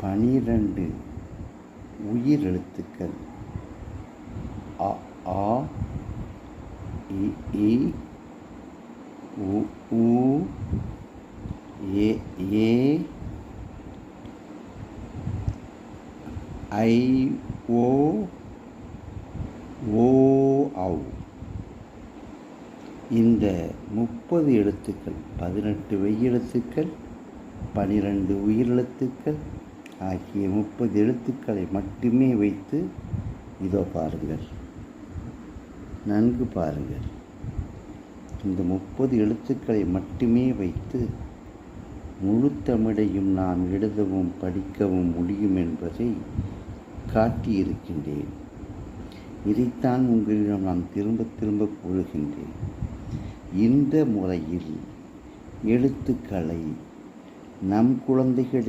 12 உயிரெழுத்துக்கள் அ, ஆ, இ, ஈ, உ, ஊ, ஏ, ஏ, ஐ, ஓ, ஔ. இந்த 30 எழுத்துக்கள் 18 மெய்யெழுத்துக்கள் 12 உயிரெழுத்துக்கள் ஆகிய 30 எழுத்துக்களை மட்டுமே வைத்து இதோ பாருங்கள், நன்கு பாருங்கள். இந்த 30 எழுத்துக்களை மட்டுமே வைத்து முழு தமிழையும் நாம் எழுதவும் படிக்கவும் முடியும் என்பதை காட்டியிருக்கின்றேன். இதைத்தான் உங்களிடம் நான் திரும்ப திரும்ப கூறுகின்றேன். இந்த முறையில் எழுத்துக்களை நம் குழந்தைகள்